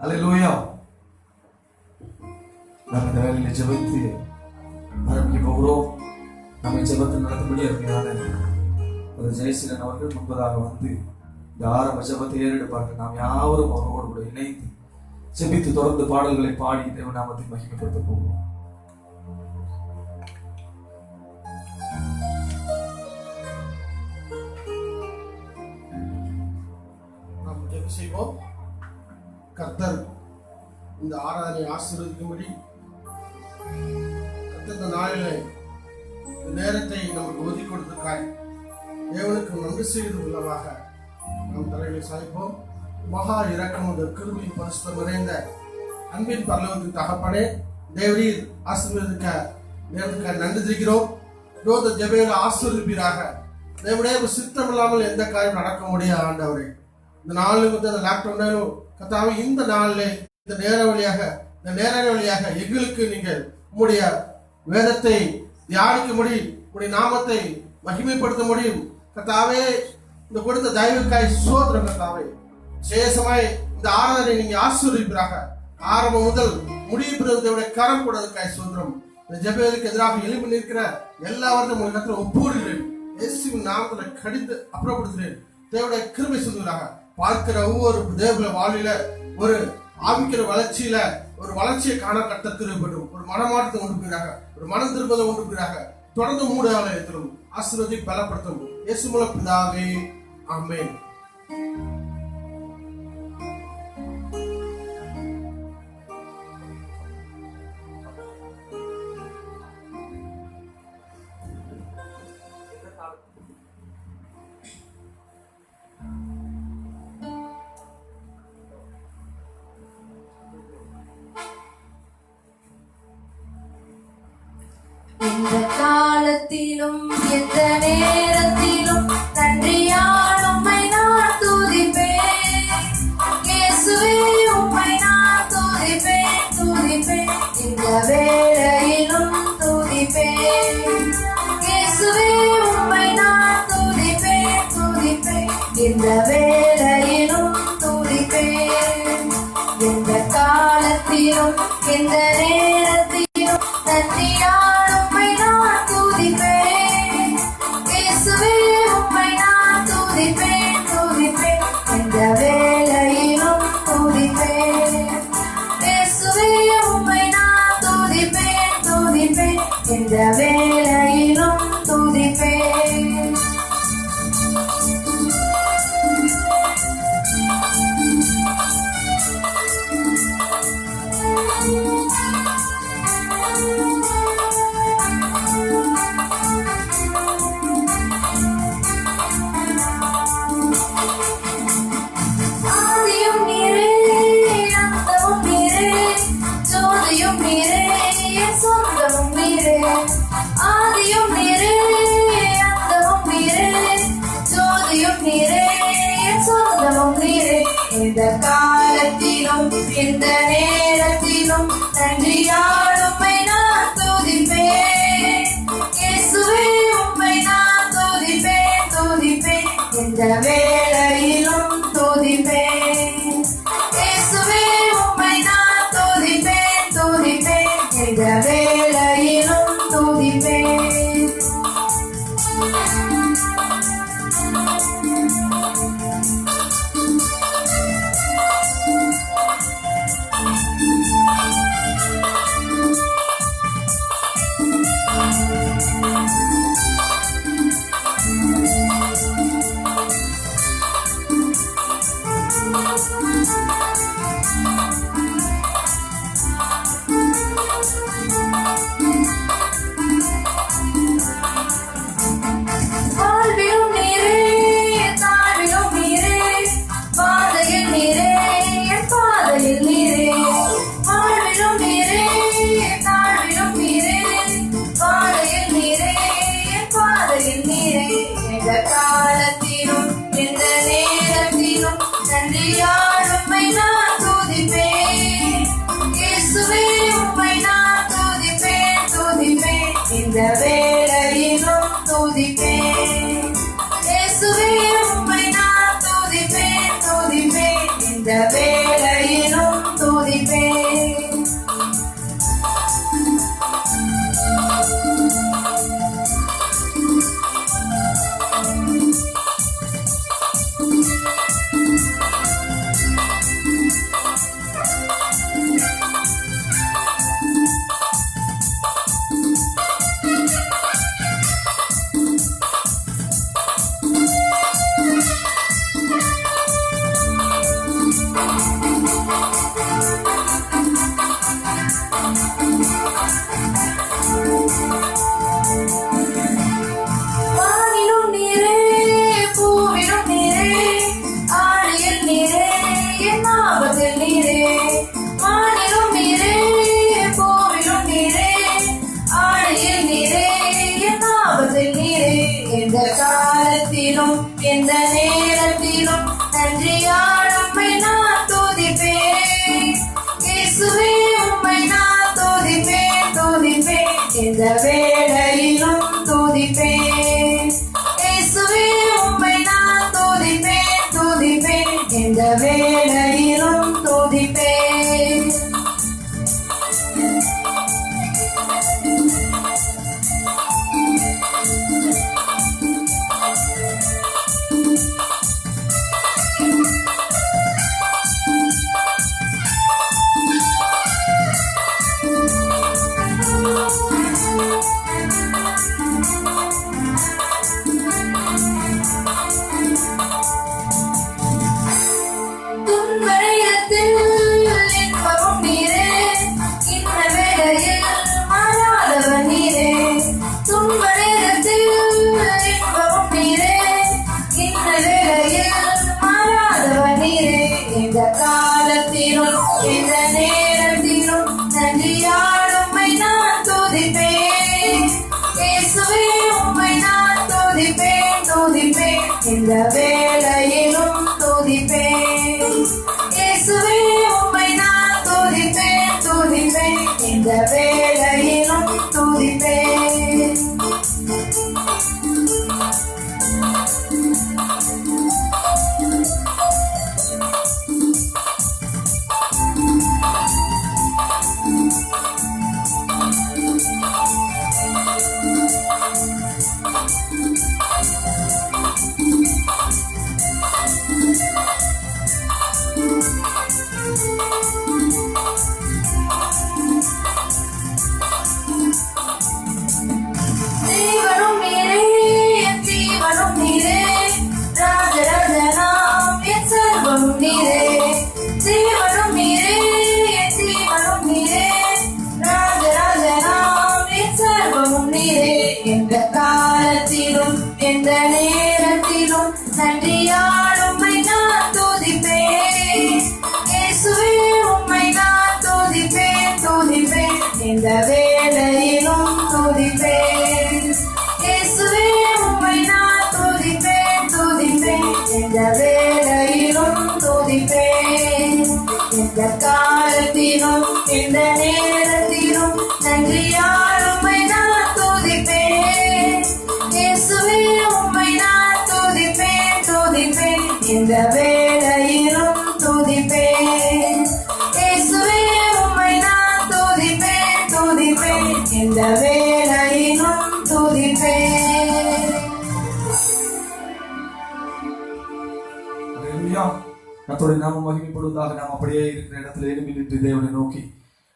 அல்லேலூயா. நாம் இந்த வேலையில ஜெபித்து ஆரம்பிக்க போகிறோம். நம்மை ஜெபத்தில் நடத்தபடி அருமையான ஒரு ஜெயசீலன் அவர்கள் முன்பதாக வந்து இந்த ஆரம்ப ஜெபத்தை ஏறெடுப்பார்கள். நாம் யாவரும் அவரோடு கூட இணைந்து ஜெபித்து தொடர்ந்து பாடல்களை பாடி தேவ நாமத்தை மகிமைப்படுத்த போகிறோம். நாம் ஜெபம் செய்வோம். கர்த்தர் இந்த ஆராதனை ஆசீர்வதிக்கும்படி கர்த்தர் இந்த நாளிலே இந்த நேரத்தை நமக்கு ஒதுக்கி கொடுத்திருக்காய். தேவனுக்கு நன்றி செய்வது உள்ளதாக நம் தலைகளை சாய்ப்போம். மகா இரக்கம் அந்த கிருபையின் பரிசுத்தம் நிறைந்த அன்பின் பரலோகத்தின் தகப்பனே, தேவரீர் ஆசீர்வதிக்க நேரத்துக்கு நன்றி தெரிகிறோம். இந்த ஜெபையில ஆசீர்வதிப்பீராக. தேவனுடைய சித்தம் இல்லாமல் எந்த காரியம் நடக்க முடியாது ஆண்டவரே. இந்த நாளில் வந்து அந்த லாக்டவுனாலும் கர்த்தாவே, இந்த நாளில் இந்த நேர வழியாக எங்களுக்கு நீங்கள் உம்முடைய வேதத்தை தியானிக்க முடியும், உம்முடைய நாமத்தை மகிமைப்படுத்த முடியும். கர்த்தாவே, இந்த கொடுத்த தயவுக்காய் சோதரம். கர்த்தாவே, விசேஷமாய் இந்த ஆராதனை நீங்க ஆசீர்வதிப்பீராக. ஆரம்பம் முதல் முடிவுடைய கரம் கூடதுக்காய் சோதரம். இந்த ஜெபத்துக்கு எதிராக எழுப்பி நிற்கிற எல்லா வருடம் உலகத்தில் ஒப்புடுகிறேன். இயேசுவின் நாமத்தில் கடித்து அப்புறப்படுத்துகிறேன். தேவனுடைய கிருபை சொல்லுகிறாங்க. பார்க்கிற ஒவ்வொரு தேவ வாழ்வில ஒரு ஆவிக்கிற வளர்ச்சியில ஒரு வளர்ச்சியை காண கட்ட திருப்படும், ஒரு மனமாற்றத்தை கொண்டு போயிறாங்க, ஒரு மனம் திருப்பதை கொண்டு போயிறாங்க. தொடர்ந்து மூட ஆலயத்திலும் ஆசீர்வதி பலப்படுத்தும். இயேசு மூலம் பிதாவே, ஆமென். எந்த காலத்திலும் எந்த நேரத்திலும் நன்றியால் உம்மை நான் துதிப்பேன். இயேசுவே, உம்மை நான் துதிப்பேன். இந்த வேளையிலும் துதிப்பேன். இயேசுவே, உம்மை நான் துதிப்பேன். இந்த வேளையிலும் துதிப்பேன். எந்த காலத்திலும் எந்த நேரத்திலும் நன்றியால் உம்மை நான் துதிப்பேன். இயேசுவே, உம்மை நான் துதிப்பேன். இந்த வேளையிலும் துதிப்பேன். இயேசுவே, உம்மை நான் துதிப்பேன். இந்த வேளையிலும் துதிப்பேன். ஆதியும் நீரே, அந்தமும் நீரே, ஜோதியும் நீரே, சொந்தமும் நீரே. எந்த காலத்திலும் எந்த நேரத்திலும் நன்றியால் உம்மை நான் துதிப்பேன். இயேசுவே, உம்மை நான் துதிப்பேன். எந்த வேளையிலும் துதிப்பேன். இயேசுவே, உம்மை நான் துதிப்பேன். எந்த வேளையிலும் துதிப்பேன். எந்த நேரத்திலும் நன்றியால் உம்மை நான் துதிப்பேன். இயேசுவே உம்மை நான் துதிப்பேன், துதிப்பேன், இந்த வேளையிலும் துதிப்பேன். இயேசுவே உம்மை நான் துதிப்பேன், துதிப்பேன், இந்த வேளையிலும் துதிப்பேன். ஜீவனும் நீரே, என் ஜீவனும் நீரே, ராஜராஜனாம் என் சர்வமும் நீரே. ஜீவனும் நீரே, என் ஜீவனும் நீரே, ராஜராஜனாம் என் சர்வமும் நீரே. எந்த காலத்திலும் எந்த நேரத்திலும் நன்றியால் உம்மை நான் துதிப்பேன். இயேசுவே உம்மை நான் துதிப்பேன், துதிப்பேன், இந்த வேளையிலும் துதிப்பேன். இயேசுவே உம்மை நான் துதிப்பேன், துதிப்பேன், இந்த வேளையிலும் துதிப்பேன். எந்த காலத்திலும் எந்த நேரத்திலும் நன்றியால் உம்மை நான் துதிப்பேன். இயேசுவே உம்மை நான் துதிப்பேன், துதிப்பேன், இந்த வேளையிலும் துதிப்பேன். இயேசுவே உம்மை நான் துதிப்பேன், துதிப்பேன், இந்த வேளையிலும் துதிப்பேன். அல்லேலூயா. கர்த்தருடைய நாமம் மகிமைப்படுவதாக. நாம் அப்படியே இருக்கிற இடத்துல எழும்பி நின்று தேவனை நோக்கி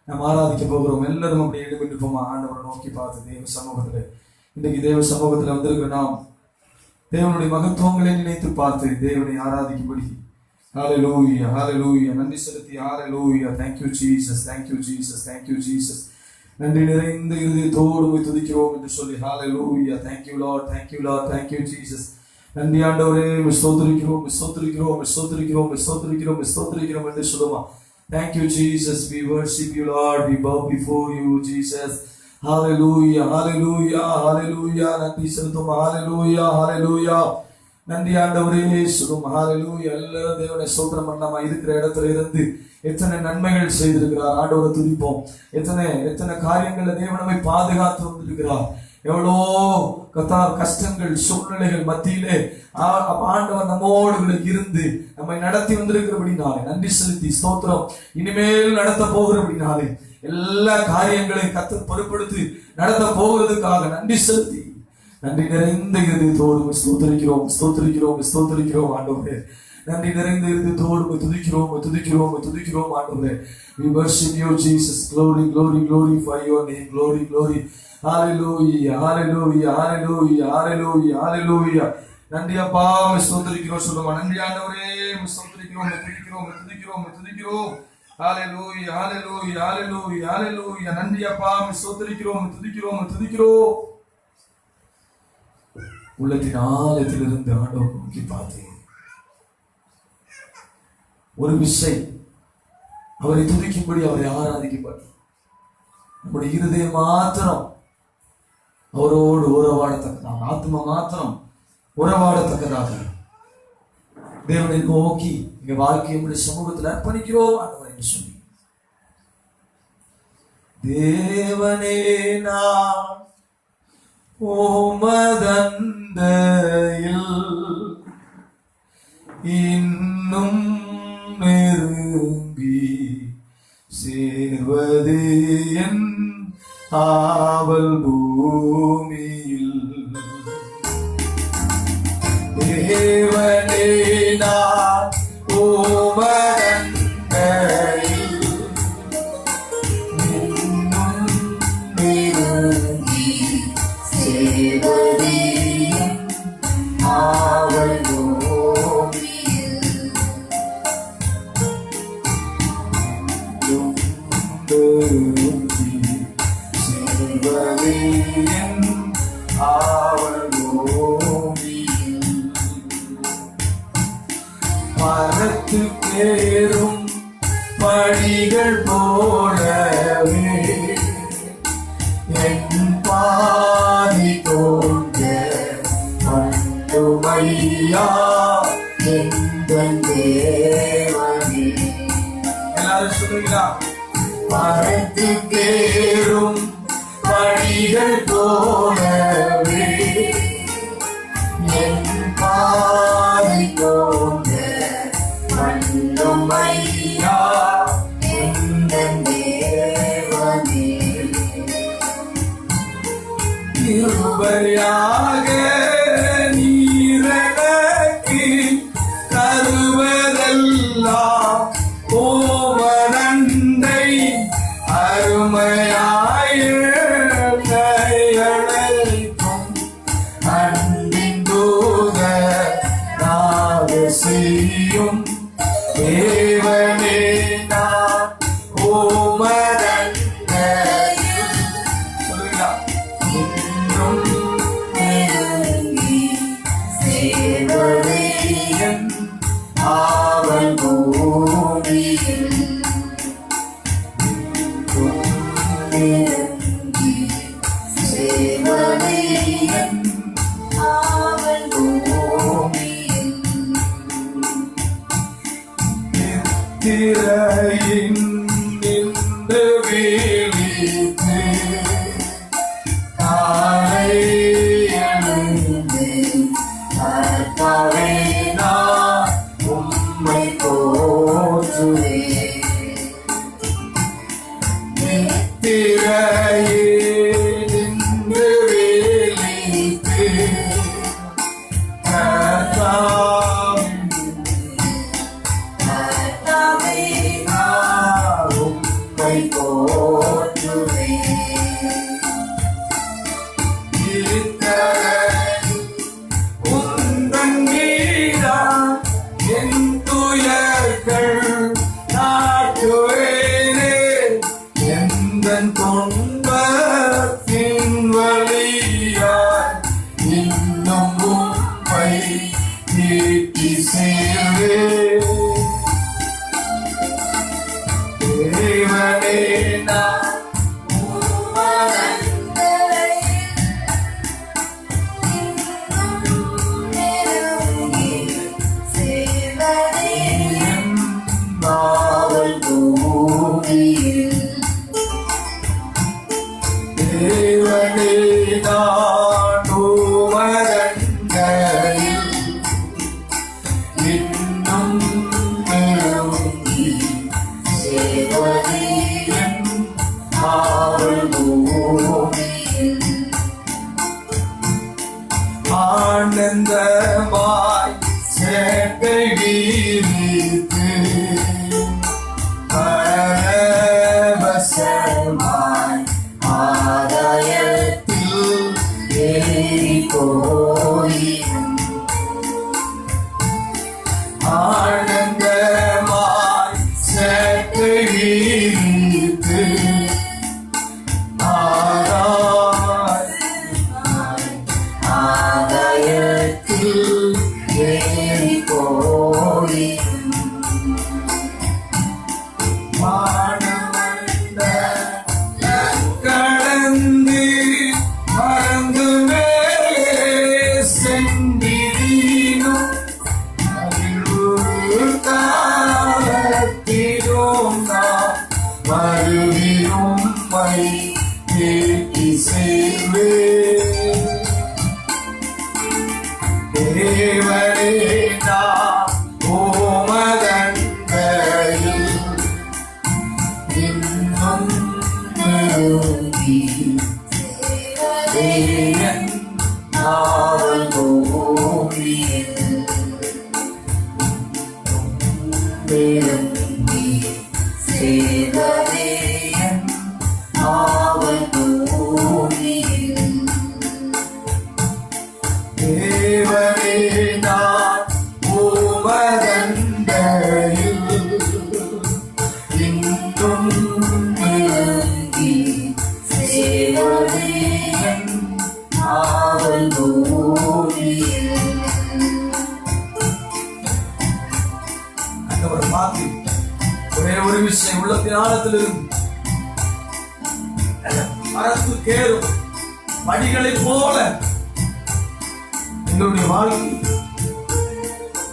நாம் ஆராதிக்க போகிறோம். எல்லாரும் அப்படியே எழும்பி நிற்போமா? ஆண்டவரை நோக்கி பார்த்து தேவ சமூகத்துல, இன்றைக்கு தேவ சமூகத்துல வந்திருக்கிற நாம் தேவனுடைய மகத்துவங்களை நினைத்து பார்த்து தேவனை ஆராதிக்கும்படி ஹalleluya, ஹalleluya, நன்றி செலுத்தி ஹalleluya. Thank you Jesus, thank you Jesus, thank you Jesus. நன்றி நிறைந்த இருதயத்தோடு போய் துதிக்கிறோம் என்று சொல்லி ஹalleluya. Thank you Lord, thank you Lord, thank you Jesus. நன்றி ஆண்டவரே, ஸ்தோத்திரிக்கிறோம், ஸ்தோத்திரிக்கிறோம், ஸ்தோத்திரிக்கிறோம், ஸ்தோத்திரிக்கிறோம், ஸ்தோத்திரிக்கிறோம் என்று சொல்லுமா. Thank you Jesus, we worship you Lord, we bow before you Jesus. Hallelujah, hallelujah, hallelujah. நன்றி செலுத்தும் hallelujah, hallelujah. நன்றி ஆண்டவரே சொல்லும் hallelujah. எல்லாரும் தேவனை ஸ்தோத்திரம் பண்ணாம இருக்கிற இடத்துல இருந்து எத்தனை நன்மைகள் செய்திருக்கிறார் ஆண்டவரை துதிப்போம். எத்தனை காரியங்களை தேவன் நம்மை பாதுகாத்து வந்திருக்கிறார். எவ்வளோ கஷ்டங்கள் சூழ்நிலைகள் மத்தியிலே ஆண்டவர் நம்மோடு இருந்து நம்மை நடத்தி வந்திருக்கிறபடினாலே நன்றி செலுத்தி ஸ்தோத்திரம். இனிமேல் நடத்த போகிறபடினாலே எல்லா காரியங்களையும் கர்த்தர் பொறுப்படுத்தி நடத்த போகிறதுக்காக நன்றி செலுத்தி நன்றி நிறைந்த இருதயத்தோடு ஸ்தோத்திரிக்கிறோம், ஸ்தோத்திரிக்கிறோம், ஸ்தோத்திரிக்கிறோம் ஆண்டவரே. நன்றி நிறைந்த இருதயத்தோடு துதிக்கிறோம், துதிக்கிறோம், துதிக்கிறோம் ஆண்டவரே. We worship you Jesus. Glory, glory, glory for your name. Glory, glory. Hallelujah, hallelujah, hallelujah, hallelujah, hallelujah. நன்றி அப்பா, ஸ்தோத்திரிக்கிறோம் சொல்லுமா. நன்றி ஆண்டவரே, ஸ்தோத்திரிக்கிறோம், துதிக்கிறோம், துதிக்கிறோம், துதிக்கிறோம். Hallelujah, hallelujah, hallelujah, hallelujah. நன்றி அப்பா, ஸ்தோத்திரிக்கிறோம், துதிக்கிறோம், துதிக்கிறோம். உள்ளத்தின் ஆழத்திலிருந்து ஆண்டவர் நோக்கி பார்த்தேன். ஒரு விசை அவரை துதிக்கும்படி, அவரை ஆராதிக்கும்படி நம்முடைய இருதயம் மாத்திரம் அவரோடு உறவாடத்தக்கதாக, ஆத்மா மாத்திரம் உறவாடத்தக்கதாக தேவனை நோக்கி எங்க வாழ்க்கையை நம்முடைய சமூகத்தில் அர்ப்பணிக்கிறோம் ஆண்டவரை என்று சொல்லி, தேவனே நான் உமதண்டையில் இன்னும் நெருங்கி சேர்வது என் ஆவல் பூமியில். தேவனே நான் உமதண்டையில் இன்னும் நெருங்கி சேர்வது என் ஆவல் மரத்து பேரும் படிகள் போலவே என் பாதி தோன்ற மண்டுமையா எங்கள் தேவனே. எல்லாரும் சொல்லுங்களா? பறந்து தேரும் படிகள் போலவே என் பாதி தோன்ற மண்டுமையா எங்கள் தேவனே. கிருபையாக நீரனக்கு தருவதெல்லாம் ஓமனண்டை அருமையாயழைக்கும் அன்பின் தூதராக செய்யும் தேவனே நான் ஓமனண்டையில். சொல்லுங்களா? சேவதையன் ஆவல் பூமியில் சேவதையன் ஆவல் பூமியில் திரையின் நின்று வீழித்து கர்த்தாவே நான் உம்மை போற்றுவேன். நித்திரையே நின்று விழித்து கர்த்தாவே நான் உம்மை போற்றுவேன். என் துயர்கள் நாட்டுவேனே எந்தன் துன்பத்தின் வழியாய் இன்னும் உம்மை நீட்டி சேர்வே. தேவனே நான் தேவனே நான் உமரண்டையில் இன்னும் நெருங்கி சேவதியின் ஆவல் பூமியில் ஆனந்தமாய் சேட்டை வீரித்து பரவசமாய் ஆலயத்தில் ஏறி போயினும் ஆனந்தமாய் சேட்டை வீரித்து ஆலயத்தில் ஏறி போயினும் கடந்து மறந்து மேலே சென்றினும் காலத்திலும் நாம் மறுவியும் மை தேடி சேர்வே. தேவனே நான் ஓமதண்டையில் இன்னும் நெருங்கி சேவதையன் ஆவல் பூமியில் நெருங்கி சேவதையன் ஆவல் பூமியில். தேவனே நான் உமதண்டையில் இன்னும் நெருங்கி சேவதையன் ஆவல் பூமியில். ஆண்டவர் மாத்தி ஒரே ஒரு விஷயம் வானத்திலிருந்து மரத்து கேறும் படிகளை போல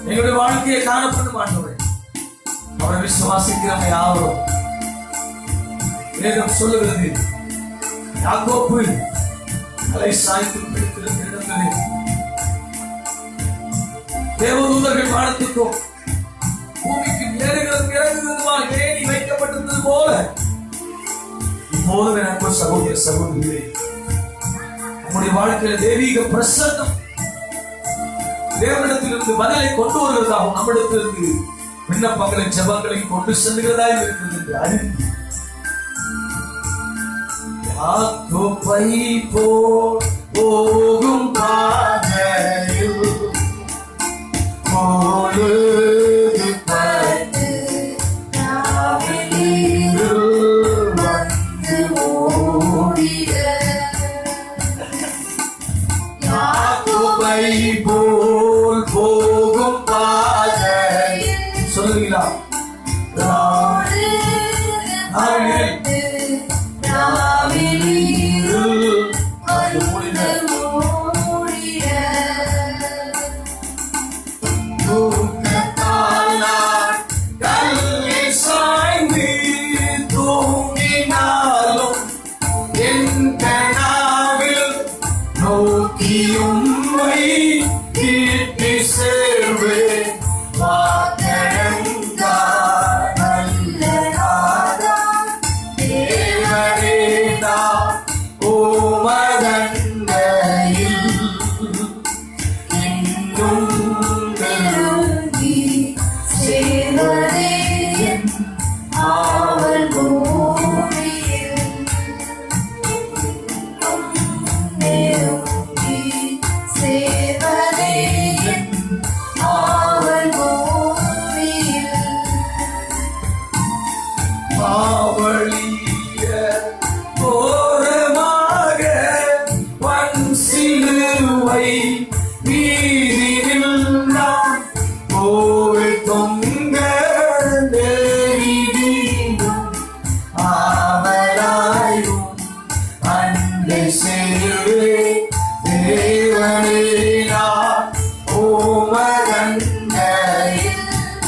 எங்களுடைய வாழ்க்கையை காணப்படும் ஆண்டவரே. அவரை விசுவாசிக்கிறவங்க யாவரும் வேதம் சொல்லுகிறது, யாக்கோப்பு தலை சாய்த்து பிடித்திருந்த இடத்திலே தேவதூதர்கள் வானத்துக்கும் பூமிக்கு ஏறுகிறது இறங்குகிறதுமாக ஏணி வைக்கப்பட்டிருந்தது போல இப்போது எனக்கு சகோதர சகோதரிகளே, நம்முடைய வாழ்க்கையில தெய்வீக பிரசன்னம் தேவனிடத்திலிருந்து பதிலை கொண்டு வருவதாகவும் நம்மிடத்திலிருந்து விண்ணப்பங்களை ஜெபங்களை கொண்டு செல்கிறதா இருக்கிறது என்று அறிந்து யாக்கோப்பை போகும் பாதையில் பொழுது பட்டு வந்து ஓடிட யாக்கோப்பை போகும் பாதையில் சொல்லுவீங்களா?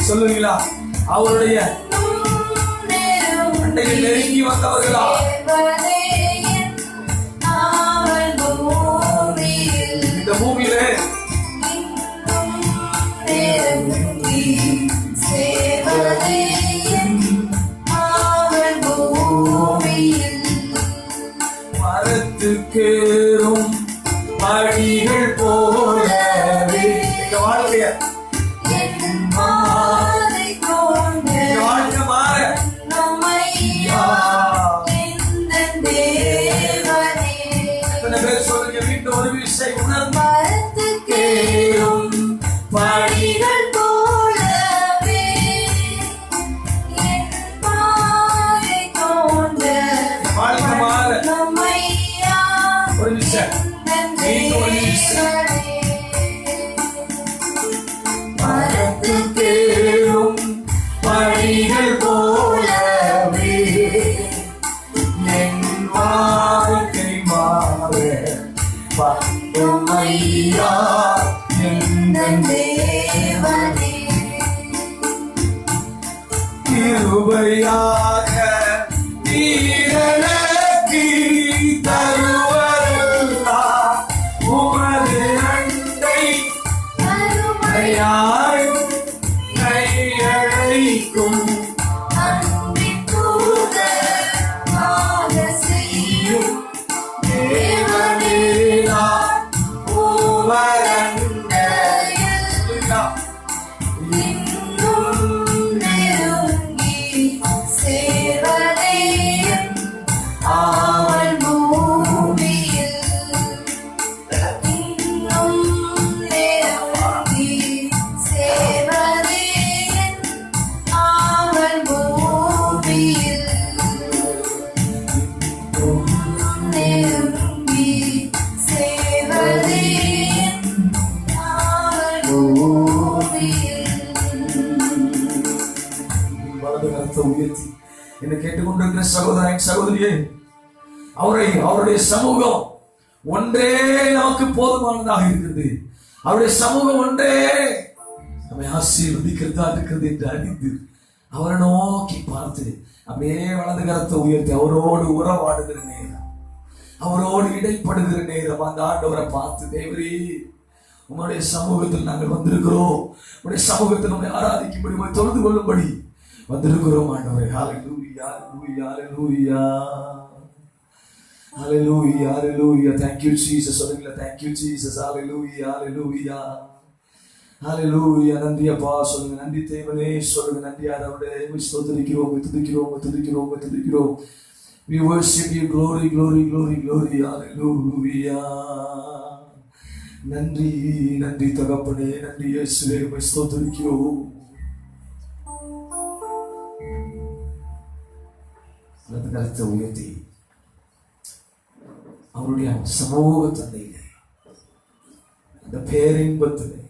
சொல்லுவீங்களா? அவருடைய அண்டையில் நெருங்கி வந்தவர்களா இந்த பூமியிலே மரத்துக்கேறும் படிகள் போலவே இந்த வாழ்க்கைய வாழ்க்கை மாற எத்தனை பேர் சொல்லுங்க வீட்டு ஒரு விஷயம் மரத்துக்கேறும் படிகள் போலவே வாழ்க்கை மாற ஒரு விஷயம் மரத்துக்கேறும் படிகள் போலவே என் வாழ்க்கை மாற பத்துமையா தேவனே கிருபையாக நீரனக்கு தருவதெல்லாம் உமது கேட்டுக்கொண்டிருக்கிற சகோதரன் சகோதரியே, அவருடைய சமூகம் ஒன்றே நமக்கு போதுமானதாக இருக்கிறது. அவருடைய சமூகம் ஒன்றே நம்மை ஆசீர்வதிக்கிறதா இருக்கிறது என்று அறிந்து அவரை நோக்கி பார்த்து அப்படியே வலது கரத்தை உயர்த்தி அவரோடு உறவாடுகிற நேரம், அவரோடு இடைப்படுகிற நேரம் அந்த ஆண்டவரை பார்த்து, தேவரே உங்களுடைய சமூகத்தில் நாங்கள் வந்திருக்கிறோம், உங்களுடைய சமூகத்தில் நம்மை ஆராதிக்கும்படி, உங்களை தொழுது கொள்ளும்படி வந்திருக்கிறோம் ஆண்டவரே. ஹல்லேலூயா, ஹல்லேலூயா, ஹல்லேலூயா, ஹல்லேலூயா. Thank you Jesus. சொல்லுங்க, thank you Jesus. ஹல்லேலூயா, ஹல்லேலூயா, ஹல்லேலூயா. நன்றி அப்பா சொல்லுங்க, நன்றி தேவனே சொல்லுங்க, நன்றி ஆண்டவரே. ஸ்தோத்திரிக்கிறோம், துதிக்கிறோம், துதிக்கிறோம், துதிக்கிறோம். We worship you. Glory, glory, glory, glory. Hallelujah. நன்றி, நன்றி தகப்பனே, நன்றி இயேசுவே, ஸ்தோத்திரிக்கிறோம். வலது கரத்தை உயர்த்தி அவருடைய சமூக தந்தையிலே, அந்த பேரின்பத்திலே,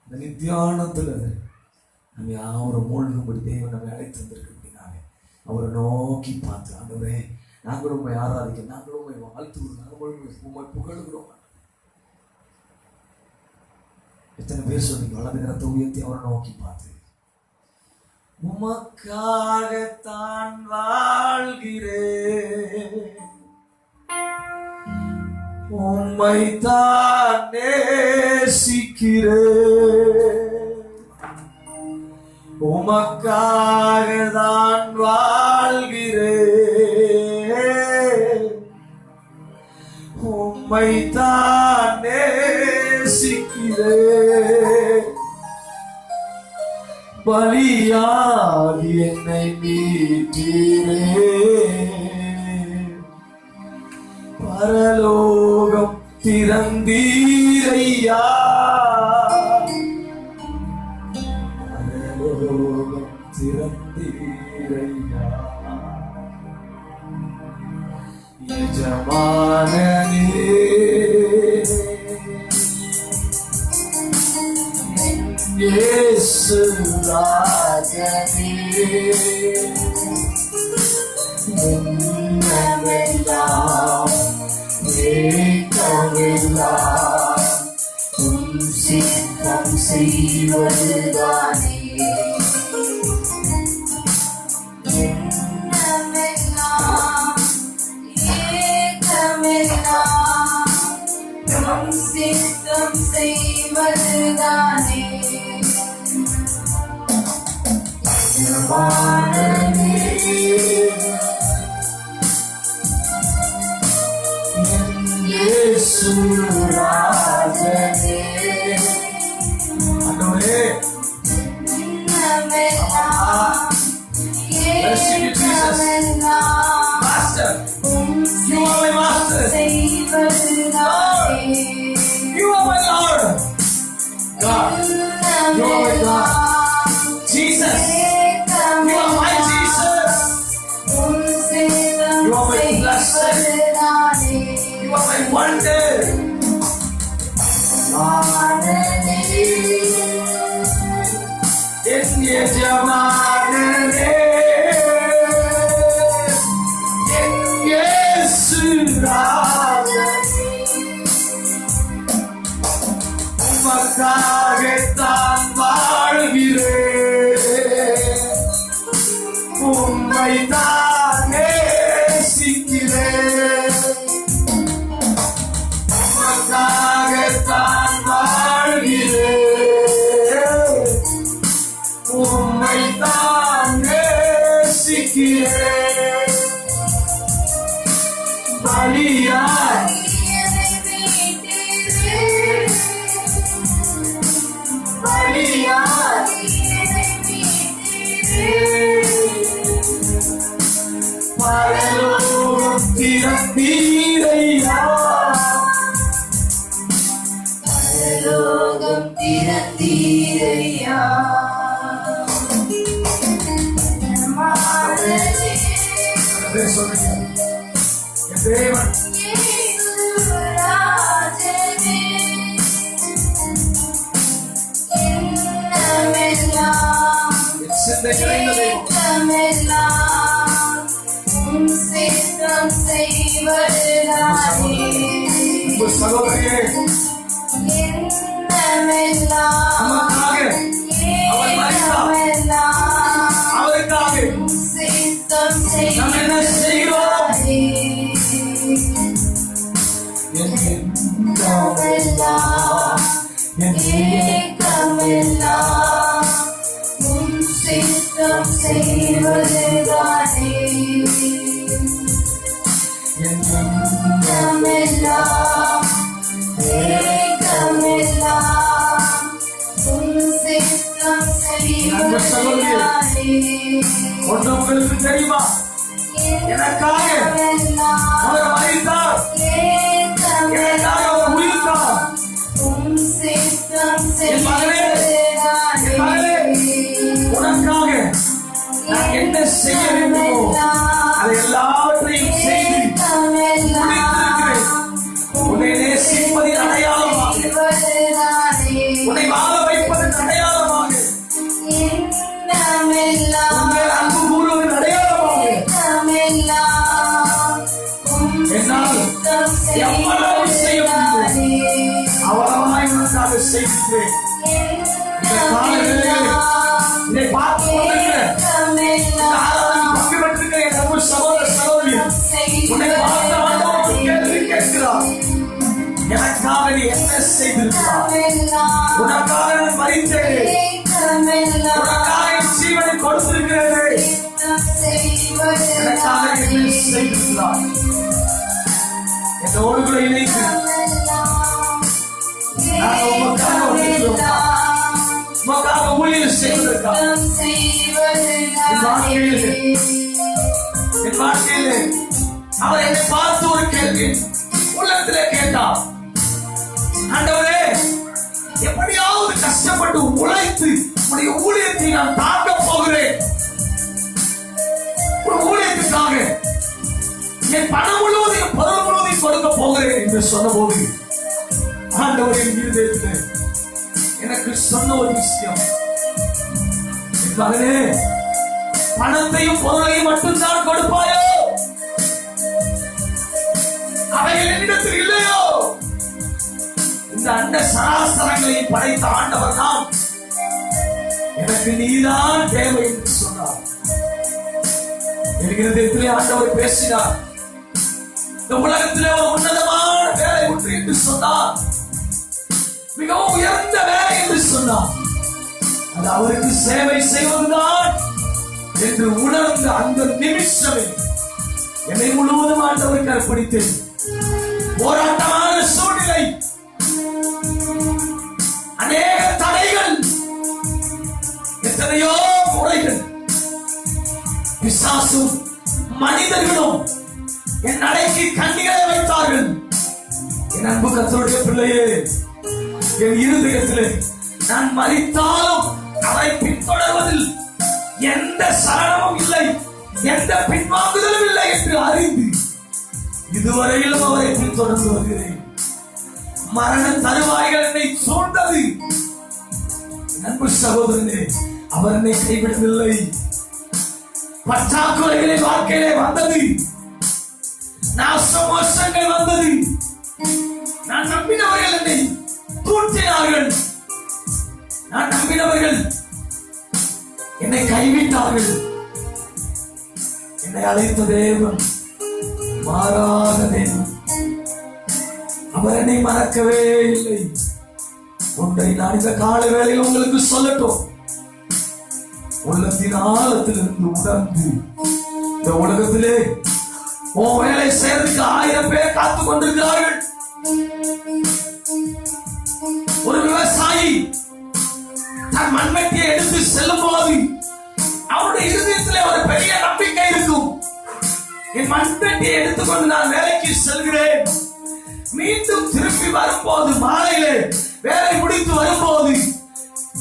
அந்த நித்தியானத்தில் நம்ம யாரும் மூழ்கும்படி தேவன் நம்மை அழைத்து வந்திருக்கிறீங்க. அவரை நோக்கி பார்த்து, ஆண்டவரே நாங்களும் உண்மை ஆராதிக்க, நாங்களும் உண்மை வாழ்த்துகிறோம், நாங்களும் உண்மை புகழுகிறோம். எத்தனை பேர் சொன்னீங்க? வலது கரத்தை உயர்த்தி அவரை நோக்கி பார்த்து, உமக்காகத்தான் வாழ்கிறேன், உம்மைத்தான் நேசிக்கிறேன், உமக்காகத்தான் வாழ்கிறேன், உம்மைத்தான் நேசிக்கிறேன், பலியாகி என்னை மீட்டீரே, பரலோகம் திறந்தீரையா, பரலோகம் திறந்தீரையா, எஜமானனே இயேசு ராஜனே, என்னவெல்லாம் ஏக்கமெல்லாம் உம் சித்தம் செய்வதுதானே, என்னவெல்லாம் ஏக்கமெல்லாம் உம் சித்தம் செய்வதுதானே, எஜமானனே இயேசு ராஜனே. ஆண்டவரே, என்னவெல்லாம் ஏக்கமெல்லாம் Master, um you are my master. செய்வதுதானே, You are my Lord. God, you are my God. Jesus, you are my Jesus. You are my blessed. You are my wonder. என் எஜமானனே, என் இயேசு ராஜனே, உமக்காகத்தான் வாழ்கிறேன், உம்மைத்தான் நேசிக்கிறேன், உமக்காகத்தான் வாழ்கிறேன், உம்மைத்தான் நேசிக்கிறேன், பலியாய் பரலோகம் திறந்தீரையா, பரலோகம் திறந்தீரையா, சொல்லுங்க, என் தேவன் ராஜனே, என்னவெல்லாம் என் சிந்தை நிறைந்த தெய்வம், ஏக்கமெல்லாம் சித்தம் செய்வதுதானே உங்க சகோதரியே எண்ணமெல்லாம் ஏக்கமெல்லாம் அவருக்காக சித்தம் நாம் என்ன செய்கிறோம்? எண்ணமெல்லாம் ஏக்கமெல்லாம் உம் சித்தம் செய்வதுதானே எண்ணமெல்லாம் ஏக்கமெல்லாம் உம் சித்தம் செய்வதுதானே ஒன்று உங்களுக்கு தெரியுமா? எனக்காக அவர் மரித்தார், எனக்காக அவர் உயிர்த்தார். என் மகனே, என் மகளே, உனக்காக நான் என்ன செய்ய வேண்டுமோ அதை எல்லாவற்றையும் செய்து முடித்திருக்கிறேன். உன்னை நேசிப்பதின் அடையாளமாக, உன்னை வாழ வைப்பதன் அடையாளமாக, உன்னை அன்பு கூறுவதன் அடையாளமாக என்னால் எவ்வளவு செய்ய முடியும் அவ்வளவாய் உனக்காக செய்கிறேன். இந்த கால வேளையில் இதை பார்த்து கொண்டிருக்கிற பங்கு பெற்றிருக்கிற என் அன்பு சகோதர சகோதரி, உன்னை பார்த்த ஆண்டவர் கேள்வி கேட்கிறார். எனக்காக நீ என்ன செய்திருக்கிறார்? உனக்காக நான் மரித்தேன், உனக்காக என் ஜீவனை கொடுத்திருக்கிறேன், எனக்காக என்ன செய்திருக்கிறார்? என்னோடு கூட இணைத்து நாங்கள் உமக்காக வந்திருக்கிறோம். உமக்காக ஊழியம் செய்வதற்காக என் வாழ்க்கையிலே அவர் என்னை பார்த்து ஒரு கேள்வி உள்ளத்திலே கேட்டார். ஆண்டவரே, எப்படியாவது கஷ்டப்பட்டு உழைத்து உடைய ஊழியத்தை நான் தாண்ட போகிறேன். ஒரு ஊழியத்துக்காக என் பணம் முழுவதையும் பொருள் முழுவதையும் கொடுக்க போகிறேன் என்று சொன்ன போது ஆண்டவரின் இருதயத்தில் எனக்கு சொன்ன ஒரு விஷயம், என் மகனே, பணத்தையும் பொருளையும் மட்டும்தான் கொடுப்பாயோ? அவைகள் என்னிடத்தில் இல்லையோ? இந்த அண்ட சராசரங்களையும் படைத்த ஆண்டவர் தான் எனக்கு நீதான் தேவை என்று சொன்னார். இருதயத்திலே ஆண்டவர் பேசினார். இந்த உலகத்திலே ஒரு உன்னதமான வேலை உண்டு என்று சொன்னார், மிகவும் உயர்ந்த வேலை என்று சொன்னார். அது அவருக்கு சேவை செய்வதுதான் என்று உணர்ந்த அந்த நிமிஷமே என்னை முழுவதும் ஆண்டவருக்கு அர்ப்பணித்தேன். போராட்டமான சூழ்நிலை, அநேக தடைகள், எத்தனையோ முறைகள், பிசாசும் மனிதர்களும் என் நடைக்கு கண்ணிகளை வைத்தார்கள். என் அன்பு கர்த்தருடைய பிள்ளையே, என் இருதயத்திலே நான் மரித்தாலும் அவரை பின்தொடர்வதில் எந்த சலனமும் இல்லை, எந்த பின்வாங்குதலும் இல்லை என்று அறிந்து இதுவரையிலும் அவரை பின்தொடர்ந்து வருகிறேன். மரண தருவாய்கள் என்னை சூழ்ந்தது. அன்பு சகோதரனே, அவர் என்னை கைவிடவில்லை. பற்றாக்குறைகளின் வாழ்க்கையிலே வந்தது, நாசமோஷங்கள் வந்தது, நான் நம்பினவர்கள் என்னை தூற்றினார்கள், நான் நம்பினவர்கள் என்னை கைவிட்டார்கள். என்னை அழைத்த தேவன் மாறாத தேவன், அவர் என்னை மறக்கவே இல்லை. ஒன்றை நான் இந்த கால வேளையில் உங்களுக்கு சொல்லட்டும், உள்ளத்தின் ஆழத்திலிருந்து உணர்ந்து இந்த உலகத்திலே உன் வேலை செய்யறதுக்கு 1000 பேர் காத்துக் கொண்டிருக்கிறார்கள். ஒரு விவசாயி தன் மண்வெட்டியை எடுத்து செல்லும் போது அவருடைய இருதயத்திலே ஒரு பெரிய நம்பிக்கை இருக்கும். என் மண்வெட்டியை எடுத்துக்கொண்டு நான் வேலைக்கு செல்கிறேன், மீண்டும் திருப்பி வரும்போது மாலையிலே வேலை முடித்து வரும்போது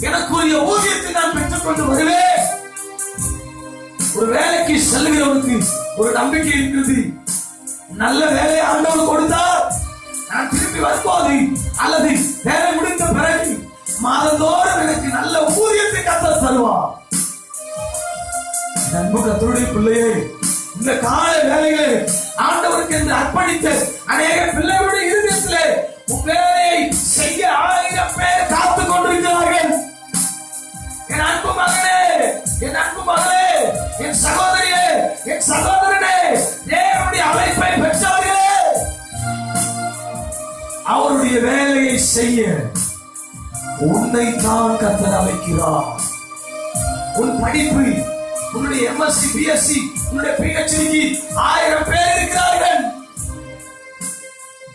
எனக்குரிய ஊதியத்தை நான் பெற்றுக்கொண்டு வருவேன். ஒரு வேலைக்கு செல்கிறவனுக்கு ஒரு நம்பிக்கை இருக்கிறது. நல்ல வேலையை ஆண்டவர் கொடுத்தார், நான் திருப்பி வரும்போது அல்லது வேலை முடிந்த பிறகு மாதந்தோறும் எனக்கு நல்ல ஊதியத்தை கர்த்தர் தருவார். அன்பு கர்த்தருடைய பிள்ளையே, இந்த கால வேலைகளை ஆண்டவருக்கு என்று அர்ப்பணித்த அநேக பிள்ளைகளுடைய இருதயத்திலே உன் வேலையை செய்ய 1000 பேர் காத்துக் கொண்டிருக்கிறார்கள். என் அன்பு மகனே, என் அன்பு மகளே, என் சகோதரியே, என் சகோதரனே, தேவனுடைய அழைப்பை பெற்றவர்களே, அவருடைய வேலையை செய்ய உன்னை தான் கர்த்தர் அழைக்கிறார். உன் படிப்பு, உன்னுடைய எம்எஸ்சி, பிஎஸ்சி, உன்னுடைய பிஹெச்டிக்கு 1000 பேர் இருக்கிறார்கள்.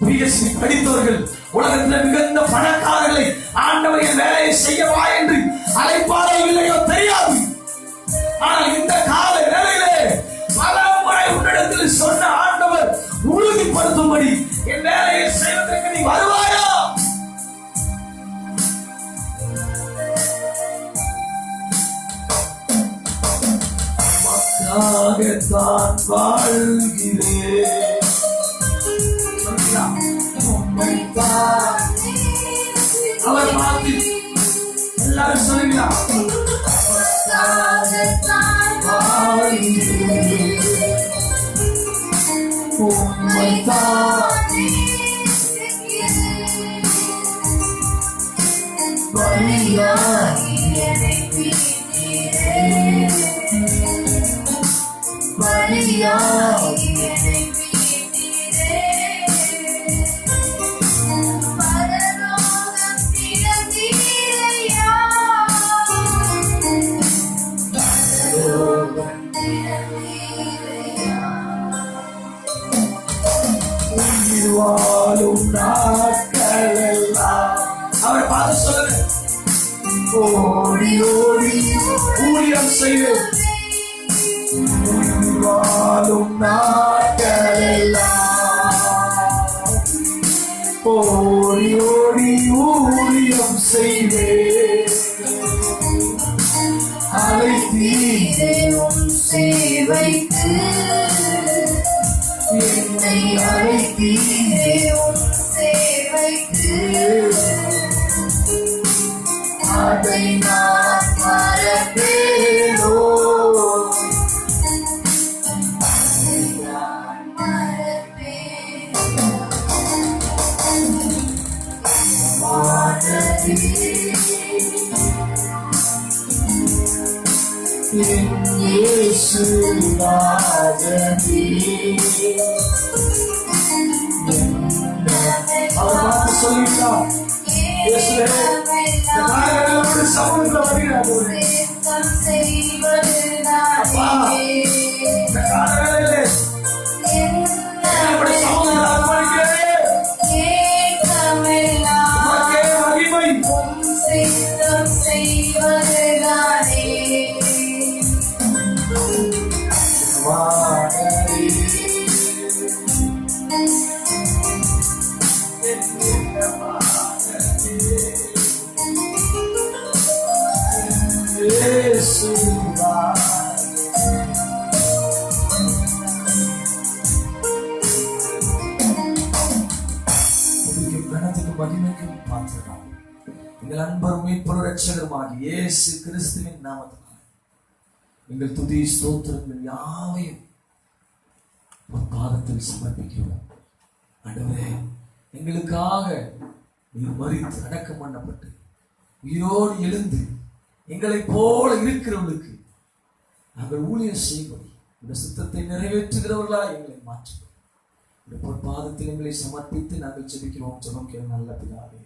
பிஎஸ்சி படித்தவர்கள் உலகத்தில் மிகுந்த பணக்காரர்களை ஆண்டவரின் வேலையை செய்யவா என்று அழைப்பாரோ இல்லையோ தெரியாது. ஆனால் இந்த கால வேளையிலே பல முறை உன்னிடத்தில் சொன்ன ஆண்டவர் உறுதிப்படுத்தும்படி என் வேலையை செய்வதற்கு நீ வருவாயா? மக்களாகத்தான் வாழ்கிறேன். அவர் பார்த்து எல்லாரும் சொல்லுங்களா? வாழும் நாட்களெல்லாம் அவரை பார்த்து சொல்லுங்க, ஓடி ஓடி ஊழியம் செய்வேன். வாழும் நாட்களெல்லாம் ஓடி ஓடி ஊழியம் செய்வேன். அழைத்தீரே உன் சேவைக்கு, என்னை அழைத்தீரே உன் சேவைக்கு, அதை நான் மறப்பேனோ? அதை நான் மறப்பேனோ? என் இயேசு ராஜனே, அவர் பார்த்து சொல்லிட்டார், இயேசுவே இந்த காலங்களில் சமூகத்தில் வருகிறார். அப்பா, இந்த காலங்களிலே என்னுடைய சமூகத்தில் அர்ப்பணிக்கிறேன். உமக்கே மகிமை. மகிமைக்கும் பாத்திரராம் எங்கள் அன்பரும் மீட்பரும் இரட்சகருமாகிய இயேசு கிறிஸ்துவின் நாமத்தினால் எங்கள் துதி ஸ்தோத்திரங்கள் யாவையும் ஒரு பாதத்தில் சமர்ப்பிக்கிறோம். ஆண்டவரே, எங்களுக்காக நீர் மரித்து அடக்கம் பண்ணப்பட்டு உயிரோடு எழுந்து எங்களை போல இருக்கிறவர்களுக்கு நாங்கள் ஊழியம் செய்யும்படி இந்த சித்தத்தை நிறைவேற்றுகிறவர்களா எங்களை மாற்றுவோம். இந்த பொற்பாதத்தில் எங்களை சமர்ப்பித்து நாங்கள் ஜெபிக்கிறோம். ஜெபம் கேளும் நல்ல பிதாவே.